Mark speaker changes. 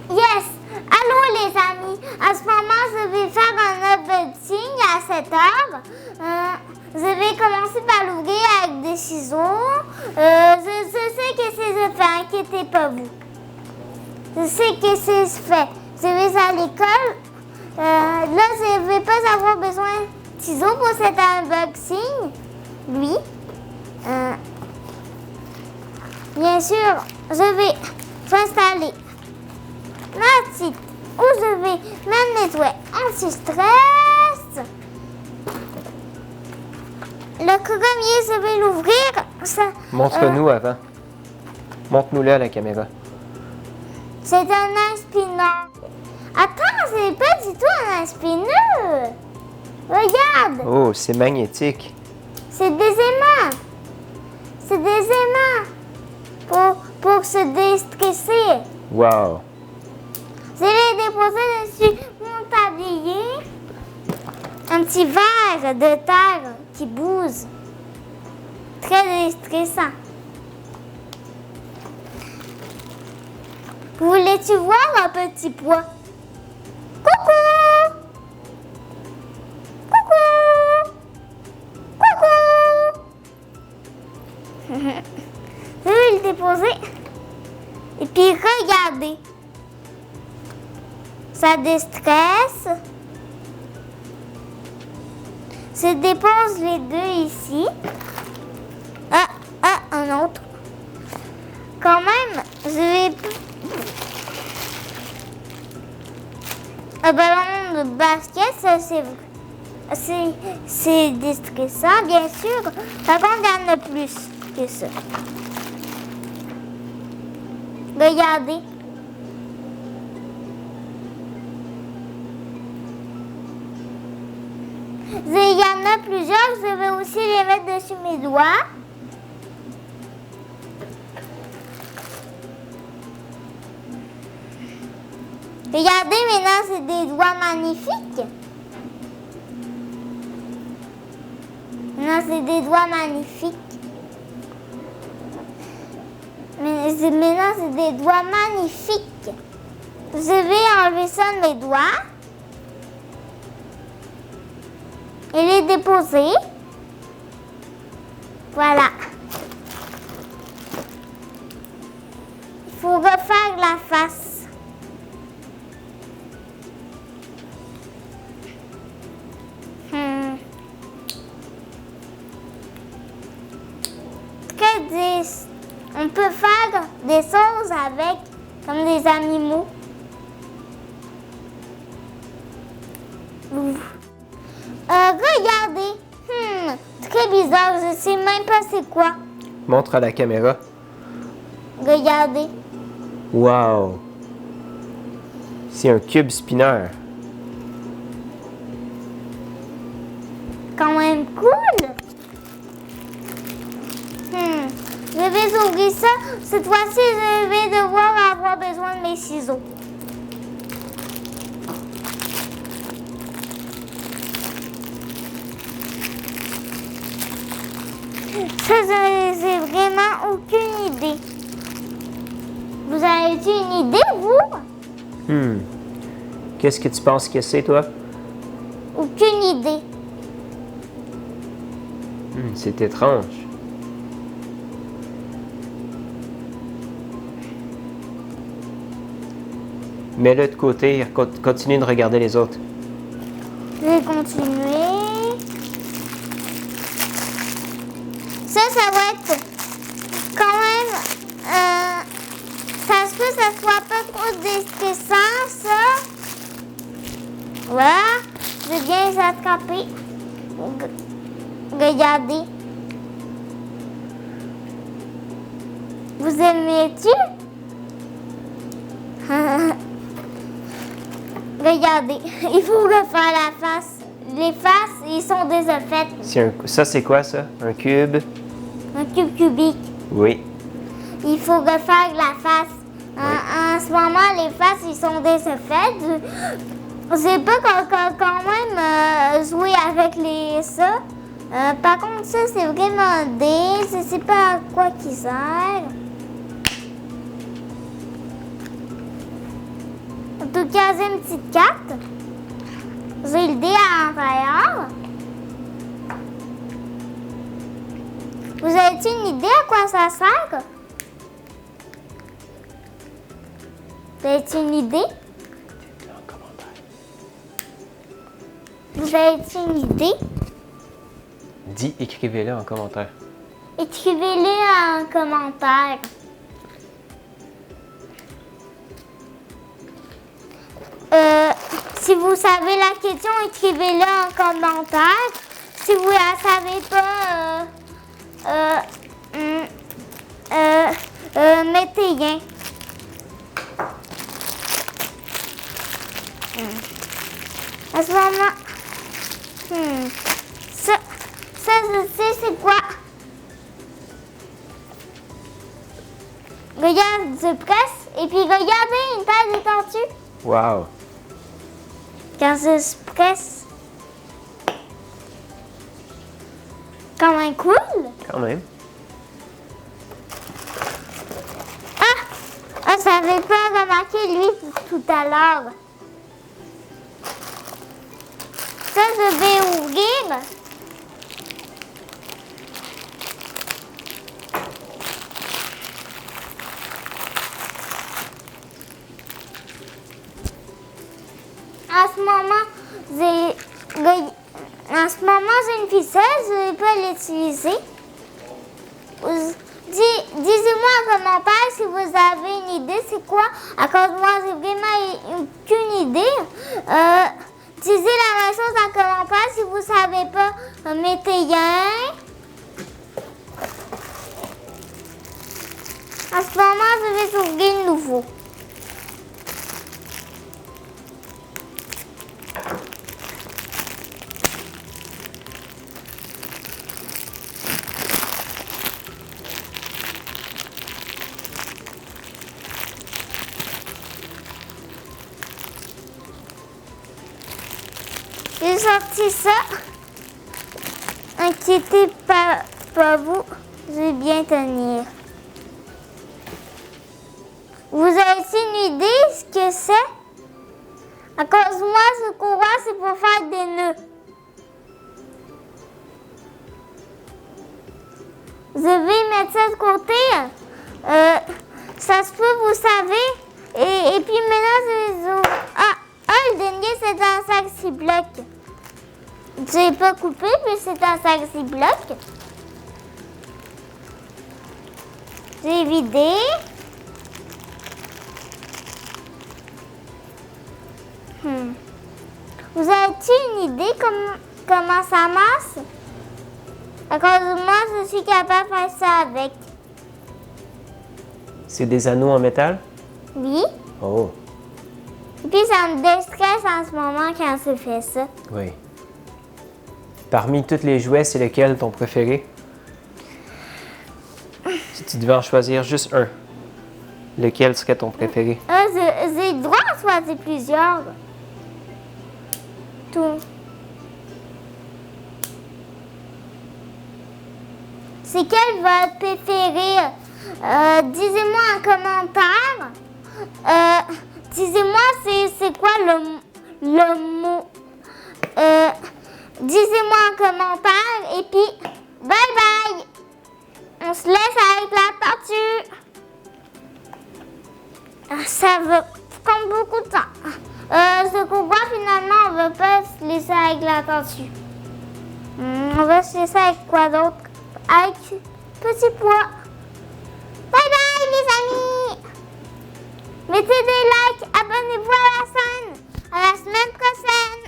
Speaker 1: Yes! Allô les amis! À ce moment, je vais faire un unboxing à 7 heures. Je vais commencer par l'ouvrir avec des ciseaux. Je sais que c'est fait, inquiétez pas vous. Je sais que c'est fait. Je vais à l'école. Là, je ne vais pas avoir besoin de ciseaux pour cet unboxing. Lui. Bien sûr, je vais s'installer la petite où je vais mettre mes jouets anti-stress. Le premier, je vais l'ouvrir.
Speaker 2: Montre-nous avant. Montre-nous-le à la caméra.
Speaker 1: C'est un inspineur. Attends, c'est pas du tout un inspineur. Regarde.
Speaker 2: Oh, c'est magnétique.
Speaker 1: C'est des aimants. C'est des aimants pour se déstresser.
Speaker 2: Wow.
Speaker 1: Je l'ai déposé dessus mon tablier. Un petit verre de terre qui bouge. Très déstressant. Voulais-tu voir un petit pois? Coucou! Coucou! Coucou! Je vais le déposer. Et puis regardez. Ça déstresse. Je dépose les deux ici. Un autre. Quand même, je vais... Un ballon de basket, ça c'est déstressant, bien sûr. Par contre, il y en a plus que ça. Regardez. Il y en a plusieurs, je vais aussi les mettre dessus mes doigts. Regardez, maintenant, c'est des doigts magnifiques. Maintenant, c'est des doigts magnifiques. Maintenant, c'est des doigts magnifiques. Je vais enlever ça de mes doigts. Et les déposer. Voilà. Il faut refaire la face. On peut faire des choses avec, comme des animaux. Regardez. Très bizarre, je sais même pas c'est quoi.
Speaker 2: Montre à la caméra.
Speaker 1: Regardez.
Speaker 2: Wow. C'est un cube spinner.
Speaker 1: Quand même cool. Je vais ouvrir ça. Cette fois-ci, je vais devoir avoir besoin de mes ciseaux. Ça, j'ai vraiment aucune idée. Vous avez-tu une idée, vous?
Speaker 2: Qu'est-ce que tu penses que c'est, toi?
Speaker 1: Aucune idée.
Speaker 2: C'est étrange. Mets-le de côté et continue de regarder les autres.
Speaker 1: Je vais continuer. Ça va être quand même... ça se peut que ça soit pas trop déstressant, ça. Voilà. Je vais bien les attraper. Regardez. Vous aimez-tu? Regardez, il faut refaire la face. Les faces, ils sont déjà faites.
Speaker 2: Ça, c'est quoi, ça? Un cube?
Speaker 1: Un cube cubique.
Speaker 2: Oui.
Speaker 1: Il faut refaire la face. En ce moment, les faces, ils sont déjà faites. Je pas quand même jouer avec ça. Par contre, ça, c'est vraiment un dé. Je sais pas à quoi qui sert. tout caser une petite carte. J'ai le dé à l'intérieur. Vous avez une idée à quoi ça sert? Vous avez une idée? Vous avez une idée?
Speaker 2: Dis, écrivez-le en commentaire.
Speaker 1: Écrivez-les en commentaire. Si vous savez la question, écrivez-le en commentaire. Si vous la savez pas, mettez rien. À ce moment, ça je sais c'est quoi. Regarde, je presse et puis regardez une paire de tortues.
Speaker 2: Wow!
Speaker 1: Quand je presse, quand même cool.
Speaker 2: Quand même.
Speaker 1: Ah, j'avais pas remarqué lui tout à l'heure. Ça, je vais ouvrir. En ce moment, j'ai une ficelle, je ne vais pas l'utiliser. Disez-moi en commentaire si vous avez une idée, c'est quoi? À cause de moi, j'ai vraiment aucune idée. Disez la même chose en commentaire. Si vous ne savez pas, mettez rien. En ce moment, je vais ouvrir de nouveau. J'ai sorti ça. Inquiétez pas vous, je vais bien tenir. Vous avez une idée ce que c'est? À cause de moi, ce courroie, c'est pour faire des nœuds. Je vais mettre ça de côté. Ça se peut, vous savez. Et puis maintenant, je vais ouvrir. Le dernier, c'est un sac Ziploc. Je n'ai pas coupé, mais c'est un sac Ziploc. J'ai vidé. Vous avez-tu une idée comment ça marche? À cause de moi, je suis capable de faire ça avec.
Speaker 2: C'est des anneaux en métal?
Speaker 1: Oui.
Speaker 2: Oh.
Speaker 1: Et puis ça me déstresse en ce moment quand je fais ça.
Speaker 2: Oui. Parmi tous les jouets, c'est lequel ton préféré? Si tu devais en choisir juste un, lequel serait ton préféré?
Speaker 1: J'ai le droit de choisir plusieurs. Tout. C'est quel votre préféré? Disez-moi en commentaire. Disez-moi c'est quoi le mot. Disez-moi en commentaire et puis bye bye. On se laisse avec la tortue. Ça va prendre beaucoup de temps. Ce qu'on voit finalement, on ne va pas se laisser avec la tortue. On va se laisser avec quoi d'autre? Avec petit pois. Bye bye les amis. Mettez des likes, abonnez-vous à la chaîne. À la semaine prochaine.